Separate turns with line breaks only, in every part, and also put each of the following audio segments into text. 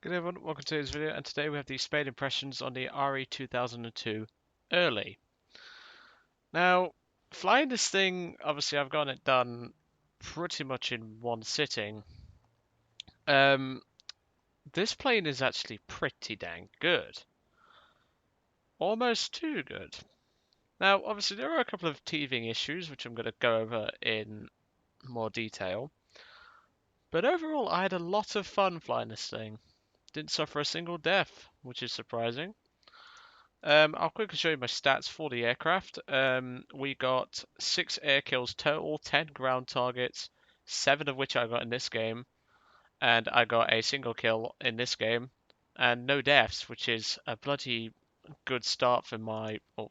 Good everyone, welcome to today's video, and today we have the spade impressions on the RE2002 Early. Now, flying this thing, obviously I've gotten it done pretty much in one sitting. Um, this plane is actually pretty dang good. Almost too good. Now, obviously there are a couple of teething issues, which I'm going to go over in more detail. But overall, I had a lot of fun flying this thing. Didn't suffer a single death, which is surprising. I'll quickly show you my stats for the aircraft. We got 6 air kills total, 10 ground targets, 7 of which I got in this game, and I got a single kill in this game, and no deaths, which is a bloody good start for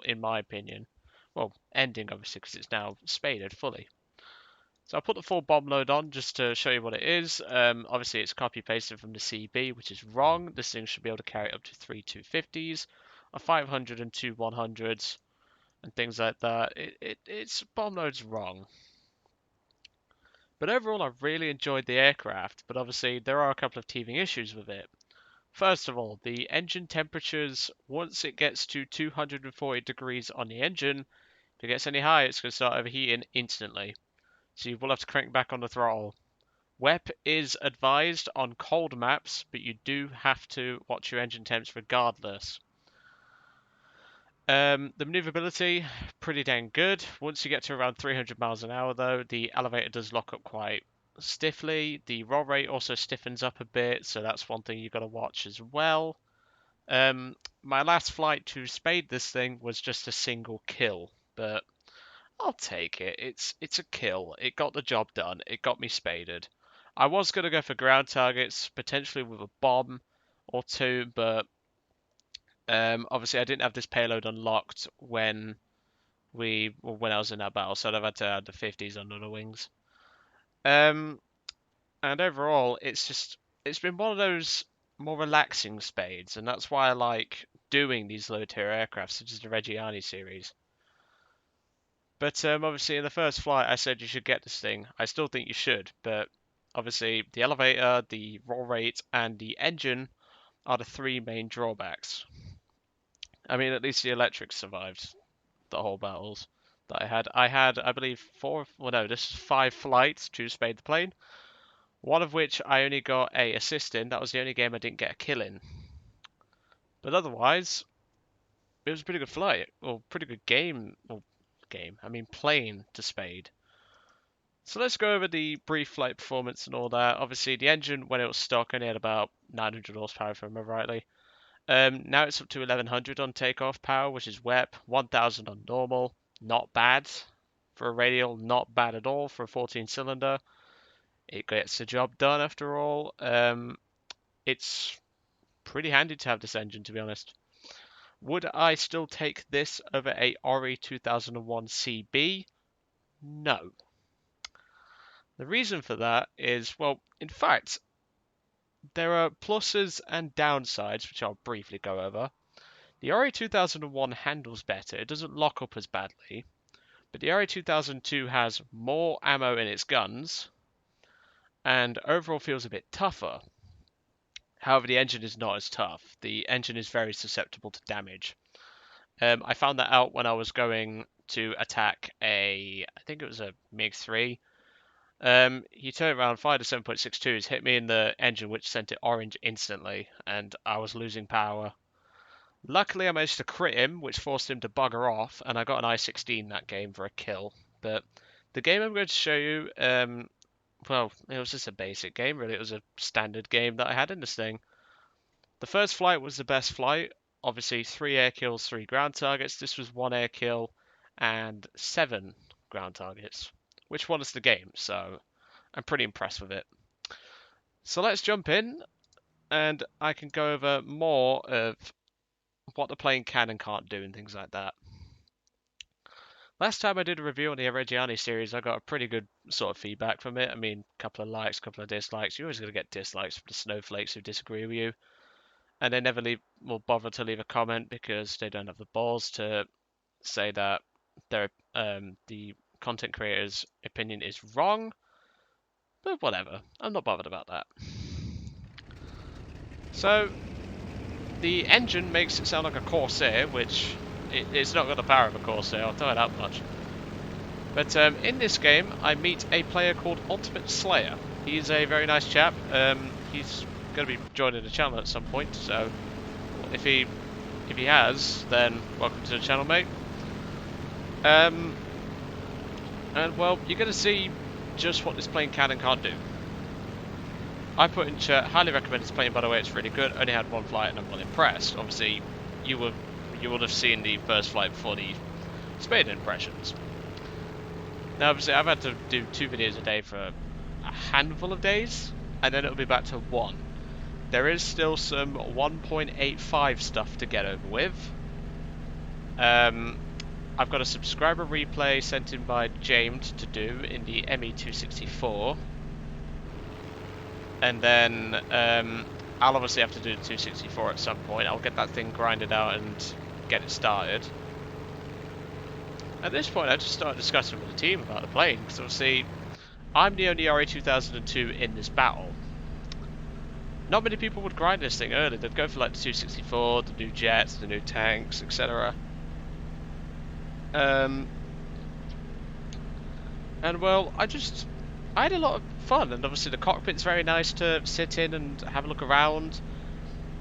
in my opinion. Well, ending obviously because it's now spaded fully. So I'll put the full bomb load on just to show you what it is. Obviously it's copy pasted from the CB, which is wrong. This thing should be able to carry up to 3 250s, a 500 and 2 100s, and things like that. Its bomb load's wrong. But overall, I really enjoyed the aircraft, but obviously there are a couple of teething issues with it. First of all, the engine temperatures, once it gets to 240 degrees on the engine, if it gets any higher, it's going to start overheating instantly. So you will have to crank back on the throttle. WEP is advised on cold maps, but you do have to watch your engine temps regardless. The maneuverability, pretty dang good. Once you get to around 300 miles an hour, though, the elevator does lock up quite stiffly. The roll rate also stiffens up a bit, so that's one thing you've got to watch as well. My last flight to spade this thing was just a single kill, but I'll take it. It's a kill. It got the job done. It got me spaded. I was going to go for ground targets, potentially with a bomb or two, but obviously I didn't have this payload unlocked when I was in that battle, so I've had to add the 50s under the wings. And overall, it's been one of those more relaxing spades, and that's why I like doing these low tier aircraft, such as the Reggiani series. But obviously, in the first flight, I said you should get this thing. I still think you should, but obviously, the elevator, the roll rate, and the engine are the 3 main drawbacks. I mean, at least the electric survived the whole battles that I had. I had, I believe, this is 5 flights to spade the plane. One of which I only got a assist in. That was the only game I didn't get a kill in. But otherwise, it was a pretty good flight, or pretty good game, I mean, plane to spade. So let's go over the brief flight performance and all that. Obviously, the engine, when it was stock, only had about 900 horsepower, if I remember rightly. Now it's up to 1100 on takeoff power, which is WEP, 1000 on normal. Not bad for a radial, not bad at all for a 14-cylinder. It gets the job done after all. It's pretty handy to have this engine, to be honest. Would I still take this over a RE2001 CB? No. The reason for that is, well, in fact, there are pluses and downsides, which I'll briefly go over. The RE2001 handles better, it doesn't lock up as badly, but the RE2002 has more ammo in its guns, and overall feels a bit tougher. However, the engine is not as tough. The engine is very susceptible to damage. I found that out when I was going to attack I think it was a MiG-3. He turned around, fired a 7.62s, hit me in the engine, which sent it orange instantly, and I was losing power. Luckily, I managed to crit him, which forced him to bugger off, and I got an I-16 that game for a kill. But the game I'm going to show you, well, it was just a basic game, really. It was a standard game that I had in this thing. The first flight was the best flight. Obviously, 3 air kills, 3 ground targets. This was 1 air kill and 7 ground targets, which won us the game, so I'm pretty impressed with it. So let's jump in, and I can go over more of what the plane can and can't do and things like that. Last time I did a review on the Reggiani series, I got a pretty good sort of feedback from it. I mean, a couple of likes, a couple of dislikes. You're always going to get dislikes from the snowflakes who disagree with you. And they never will bother to leave a comment because they don't have the balls to say that the content creator's opinion is wrong. But whatever, I'm not bothered about that. So the engine makes it sound like a Corsair, which it's not got the power of a Corsair, I'll tell you that much. But in this game, I meet a player called Ultimate Slayer. He's a very nice chap. He's going to be joining the channel at some point, so if he has, then welcome to the channel, mate. And well, you're going to see just what this plane can and can't do. I put in chat, highly recommend this plane, by the way, it's really good. Only had one flight and I'm well impressed. Obviously, you would have seen the first flight before the Spade impressions. Now, obviously, I've had to do 2 videos a day for a handful of days, and then it'll be back to 1. There is still some 1.85 stuff to get over with. I've got a subscriber replay sent in by James to do in the ME264. And then I'll obviously have to do the 264 at some point. I'll get that thing grinded out and get it started. At this point, I just started discussing with the team about the plane, because obviously I'm the only RE2002 in this battle. Not many people would grind this thing early. They'd go for like the 264, the new jets, the new tanks, etc. And well, I had a lot of fun, and obviously the cockpit's very nice to sit in and have a look around.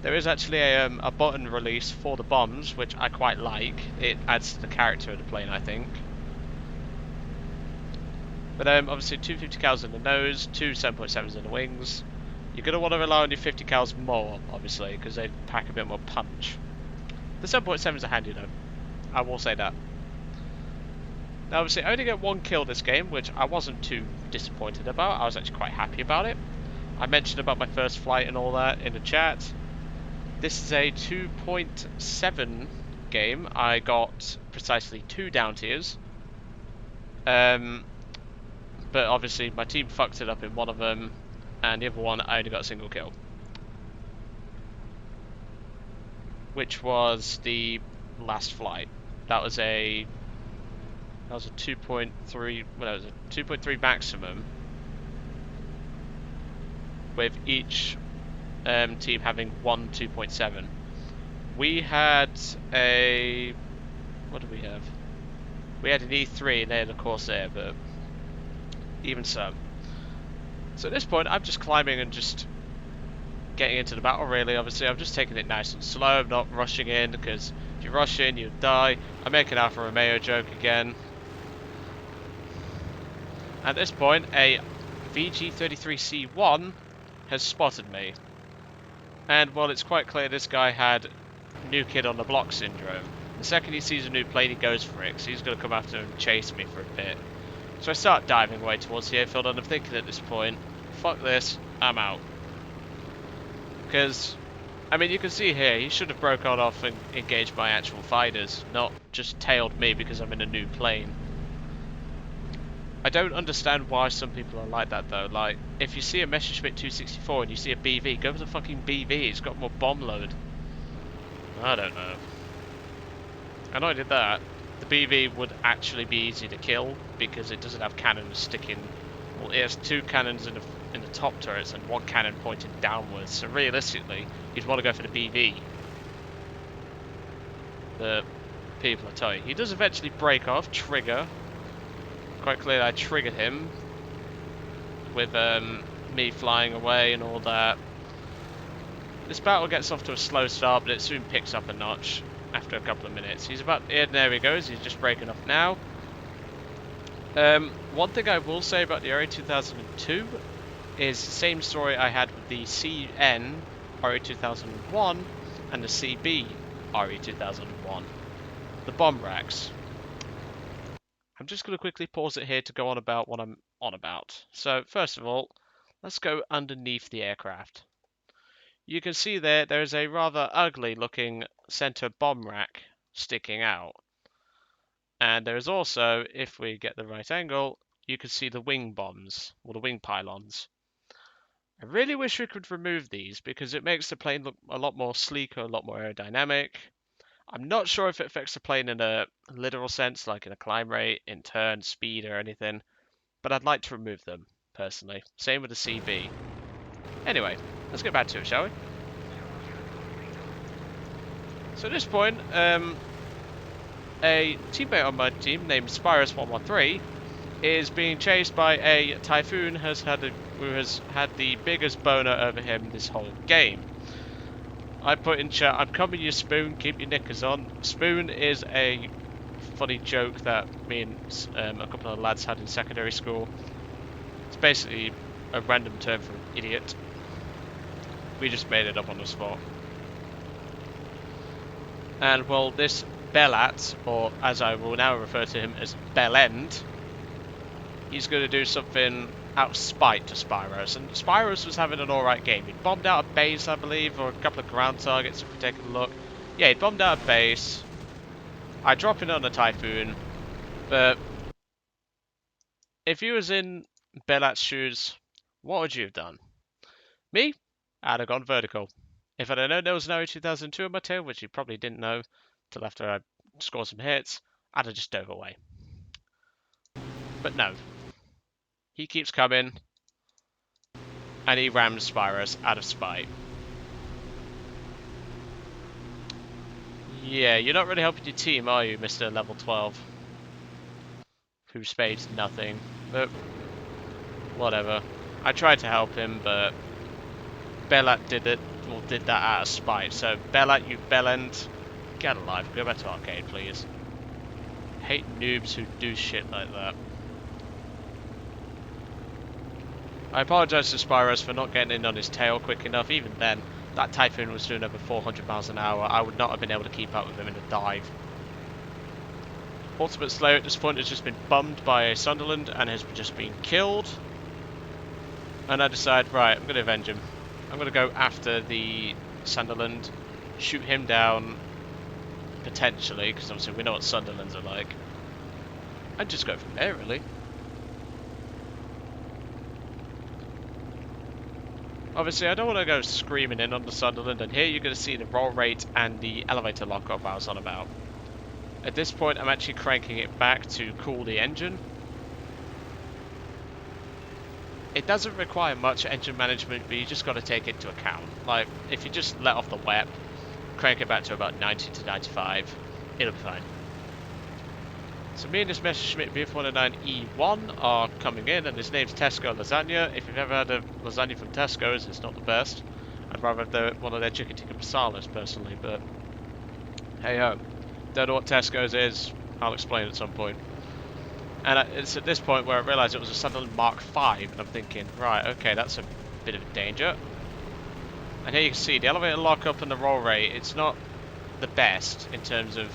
There is actually a button release for the bombs, which I quite like. It adds to the character of the plane, I think. But obviously 250 cals in the nose, 2 7.7s in the wings. You're going to want to rely on your 50 cals more, obviously, because they pack a bit more punch. The 7.7s are handy though, I will say that. Now obviously I only get 1 kill this game, which I wasn't too disappointed about. I was actually quite happy about it. I mentioned about my first flight and all that in the chat. This is a 2.7 game. I got precisely 2 down tiers. But obviously my team fucked it up in one of them, and the other one I only got a single kill. Which was the last flight. That was a 2.3, well, that was a 2.3 maximum, with each team having 1 2.7. We had a, what did we have? We had an E3 and they had a Corsair, but even so. So at this point, I'm just climbing and just getting into the battle, really. Obviously, I'm just taking it nice and slow. I'm not rushing in, because if you rush in, you die. I'm making Alfa Romeo joke again. At this point, a VG33C1 has spotted me. And, well, it's quite clear this guy had new kid on the block syndrome. The second he sees a new plane, he goes for it, because he's going to come after and chase me for a bit. So I start diving away towards the airfield, and I'm thinking at this point, fuck this, I'm out. Because, I mean, you can see here, he should have broke on off and engaged my actual fighters, not just tailed me because I'm in a new plane. I don't understand why some people are like that though. Like, if you see a Messerschmitt 264 and you see a BV, go for the fucking BV, it's got more bomb load. I don't know. I know I did that. The BV would actually be easy to kill because it doesn't have cannons sticking. Well, it has 2 cannons in the top turrets and 1 cannon pointed downwards. So realistically, you'd want to go for the BV. The people, I tell you, he does eventually break off, trigger. Quite clear I triggered him with me flying away and all that. This battle gets off to a slow start, but it soon picks up a notch after a couple of minutes. He's about, yeah, there he goes, he's just breaking off now. One thing I will say about the RE2002 is the same story I had with the CN RE2001 and the CB RE2001, the bomb racks. I'm just going to quickly pause it here to go on about what I'm on about. So first of all, let's go underneath the aircraft. You can see there is a rather ugly looking center bomb rack sticking out. And there is also, if we get the right angle, you can see the wing bombs, or the wing pylons. I really wish we could remove these because it makes the plane look a lot more sleeker, a lot more aerodynamic. I'm not sure if it affects the plane in a literal sense, like in a climb rate, in turn, speed, or anything, but I'd like to remove them, personally. Same with the CB. Anyway, let's get back to it, shall we? So at this point, a teammate on my team named Spyrus113 is being chased by a typhoon who has had the biggest boner over him this whole game. I put in chat, I'm coming you Spoon, keep your knickers on. Spoon is a funny joke that me and a couple of lads had in secondary school. It's basically a random term for idiot. We just made it up on the spot. And well, this Bellat, or as I will now refer to him as Bellend, he's going to do something out of spite to Spyros. And Spyros was having an alright game. He'd bombed out a base, I believe, or a couple of ground targets if we take a look. Yeah, he'd bombed out a base. I drop in on a Typhoon, but if you was in Bellat's shoes, what would you have done? Me? I'd have gone vertical. If I'd have known there was an RE2002 on my tail, which you probably didn't know till after I scored some hits, I'd have just dove away. But no. He keeps coming, and he rams Spyros out of spite. Yeah, you're not really helping your team, are you, Mr. Level 12? Who spades nothing, but whatever. I tried to help him, but Bellat did that out of spite. So Bellat, you bellend, get alive. Go back to arcade, please. Hate noobs who do shit like that. I apologise to Spyros for not getting in on his tail quick enough. Even then, that Typhoon was doing over 400 miles an hour. I would not have been able to keep up with him in a dive. Ultimate Slayer at this point has just been bummed by a Sunderland and has just been killed. And I decide, right, I'm going to avenge him. I'm going to go after the Sunderland, shoot him down, potentially, because obviously we know what Sunderlands are like. And just go from there, really. Obviously, I don't want to go screaming in on the Sunderland, and here you're going to see the roll rate and the elevator lockup I was on about. At this point, I'm actually cranking it back to cool the engine. It doesn't require much engine management, but you just got to take it into account. Like, if you just let off the WEP, crank it back to about 90 to 95, it'll be fine. So me and this Messerschmitt BF109E1 are coming in, and his name's Tesco Lasagna. If you've ever had a lasagna from Tesco's, it's not the best. I'd rather have one of their chicken tikka masalas, personally, but hey ho. Don't know what Tesco's is, I'll explain at some point. And it's at this point where I realised it was a Sunderland Mark V, and I'm thinking, right, okay, that's a bit of a danger. And here you can see the elevator lockup and the roll rate, it's not the best in terms of,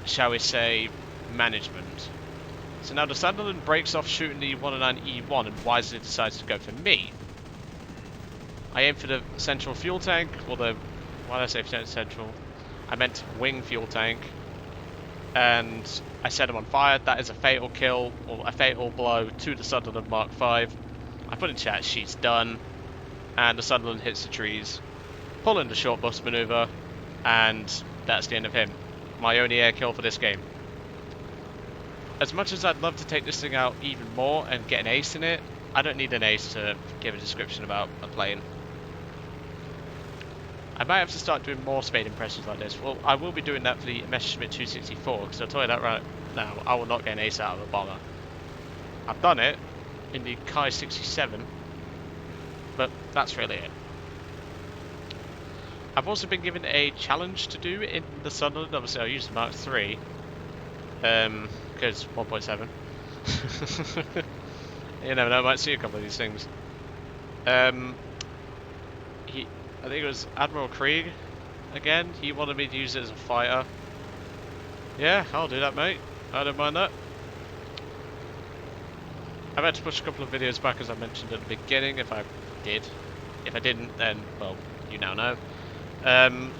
shall we say, management. So now the Sunderland breaks off shooting the 109E1 and wisely decides to go for me. I aim for the central fuel tank, or the, why did I say central? I meant wing fuel tank. And I set him on fire. That is a fatal kill, or a fatal blow to the Sunderland Mark V. I put in chat, she's done. And the Sunderland hits the trees, pulling the short bus maneuver, and that's the end of him. My only air kill for this game. As much as I'd love to take this thing out even more and get an ace in it, I don't need an ace to give a description about a plane. I might have to start doing more spade impressions like this. Well, I will be doing that for the Messerschmitt 264, because I'll tell you that right now, I will not get an ace out of a bomber. I've done it in the Kai 67, but that's really it. I've also been given a challenge to do in the Sunderland. Obviously, I'll use the Mark III, because 1.7. You never know, I might see a couple of these things. I think it was Admiral Krieg, again, he wanted me to use it as a fighter. Yeah, I'll do that, mate. I don't mind that. I've had to push a couple of videos back, as I mentioned at the beginning, if I did. If I didn't, then, well, you now know. And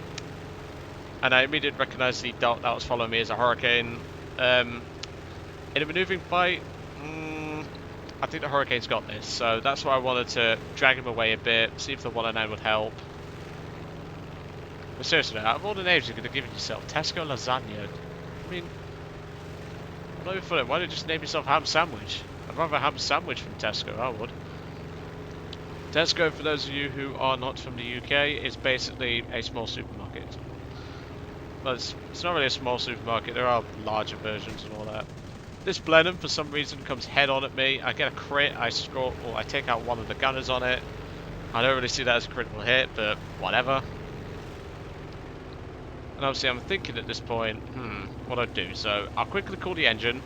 I immediately recognised the dot that was following me as a Hurricane. In a manoeuvring fight, I think the Hurricane's got this, so that's why I wanted to drag him away a bit, see if the 109 would help. But seriously, out of all the names you could have given yourself, Tesco Lasagna, I mean, I'm not even funny, why don't you just name yourself Ham Sandwich? I'd rather Ham Sandwich from Tesco, I would. Tesco, for those of you who are not from the UK, is basically a small supermarket. well, it's not really a small supermarket. There are larger versions and all that. This Blenheim, for some reason, comes head on at me. I get a crit. I score, or I take out one of the gunners on it. I don't really see that as a critical hit, but whatever. And obviously, I'm thinking at this point, what do I do? So I'll quickly call the engine,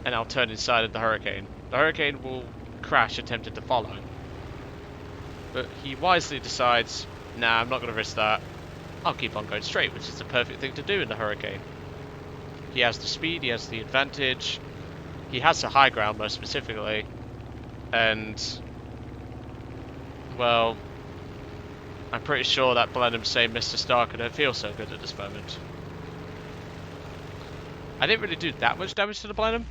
and I'll turn inside of the Hurricane. The Hurricane will crash, attempting to follow. But he wisely decides, nah, I'm not going to risk that. I'll keep on going straight, which is the perfect thing to do in the Hurricane. He has the speed, he has the advantage, he has the high ground most specifically, and, well, I'm pretty sure that Blenheim saying Mr. Stark don't feel so good at this moment. I didn't really do that much damage to the Blenheim,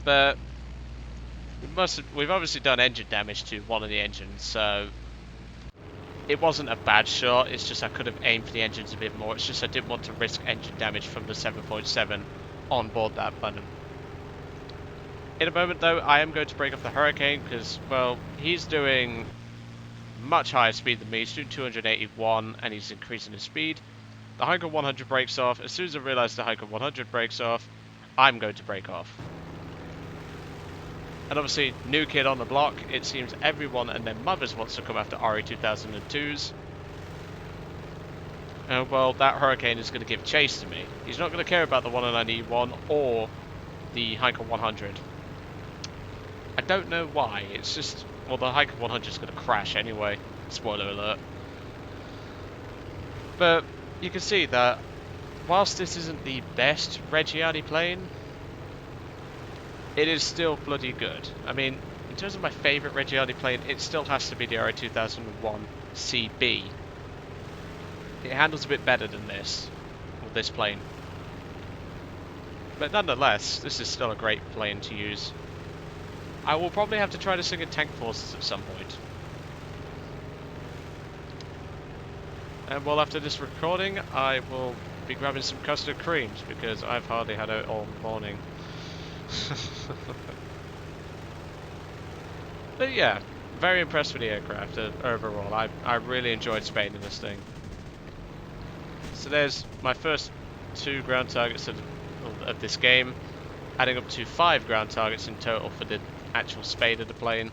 but we've obviously done engine damage to one of the engines, so it wasn't a bad shot. It's just I could have aimed for the engines a bit more. It's just I didn't want to risk engine damage from the 7.7 on board that Blenheim. In a moment though, I am going to break off the Hurricane because, well, he's doing much higher speed than me. He's doing 281 and he's increasing his speed. The Heinkel 100 breaks off. As soon as I realise the Heinkel 100 breaks off, I'm going to break off. And obviously, new kid on the block, it seems everyone and their mothers wants to come after RE2002s. Well, that Hurricane is going to give chase to me. He's not going to care about the 109E1 or the Heinkel 100. I don't know why, it's just, well, the Heinkel 100 is going to crash anyway. Spoiler alert. But you can see that whilst this isn't the best Reggiani plane, it is still bloody good. I mean, in terms of my favourite Reggiani plane, it still has to be the RE2001 CB. It handles a bit better than this, with this plane. But nonetheless, this is still a great plane to use. I will probably have to try to sing in Tank Forces at some point. And well, after this recording, I will be grabbing some custard creams, because I've hardly had it all morning. But yeah, very impressed with the aircraft overall. I really enjoyed spading this thing. So there's my first 2 ground targets of this game, adding up to 5 ground targets in total for the actual spade of the plane.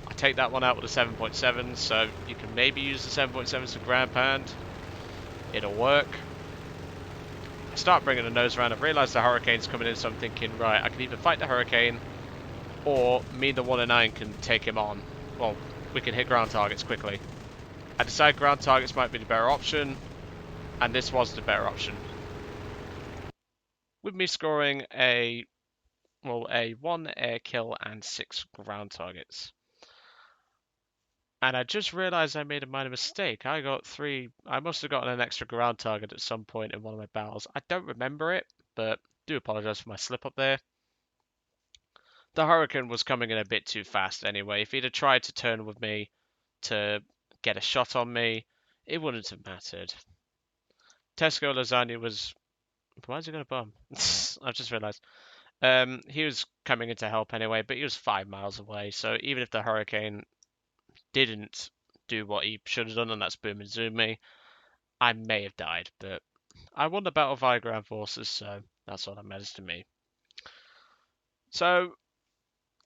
I take that one out with a 7.7, so you can maybe use the 7.7 as a ground pound. It'll work. I start bringing the nose around. I've realised the Hurricane's coming in, so I'm thinking, right, I can either fight the Hurricane, or me and the 109 can take him on. Well, we can hit ground targets quickly. I decide ground targets might be the better option, and this was the better option. With me scoring a 1 air kill and 6 ground targets. And I just realised I made a minor mistake. I must have gotten an extra ground target at some point in one of my battles. I don't remember it, but do apologise for my slip up there. The Hurricane was coming in a bit too fast anyway. If he'd have tried to turn with me to get a shot on me, it wouldn't have mattered. Tesco Lasagna was... Why is he going to bomb? I've just realised. He was coming in to help anyway, but he was 5 miles away. So even if the Hurricane didn't do what he should have done, and that's boom and zoom me, I may have died. But I won the battle via ground forces, so that's all that matters to me. So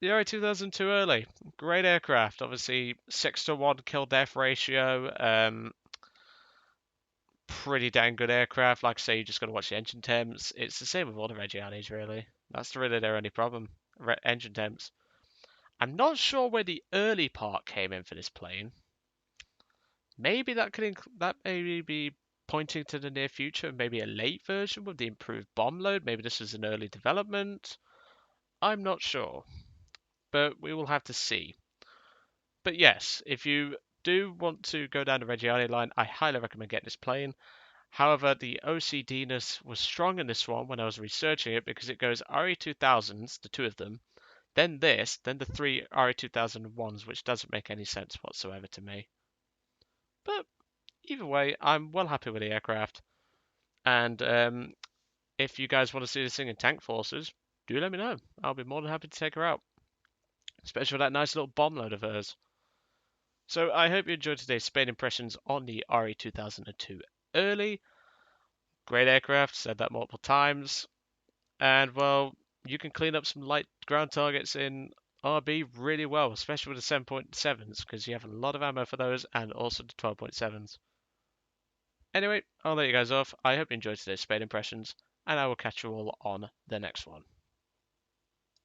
the RE2002 Early, great aircraft. Obviously 6-to-1 kill-death ratio. Pretty dang good aircraft. Like I say, you just got to watch the engine temps. It's the same with all the Reggianis, really. That's really their only problem. Engine temps. I'm not sure where the early part came in for this plane. Maybe that maybe be pointing to the near future. Maybe a late version with the improved bomb load. Maybe this is an early development. I'm not sure, but we will have to see. But yes, if you do want to go down the Reggiani line, I highly recommend getting this plane. However, the OCD-ness was strong in this one when I was researching it, because it goes RE2000s, the 2 of them, then this, then the 3 RE2001s, which doesn't make any sense whatsoever to me. But either way, I'm well happy with the aircraft. And if you guys want to see this thing in Tank Forces, do let me know. I'll be more than happy to take her out. Especially with that nice little bomb load of hers. So I hope you enjoyed today's Spade impressions on the RE2002 early. Great aircraft, said that multiple times. And well, you can clean up some light ground targets in RB really well, especially with the 7.7s, because you have a lot of ammo for those and also the 12.7s. Anyway, I'll let you guys off. I hope you enjoyed today's Spade impressions, and I will catch you all on the next one.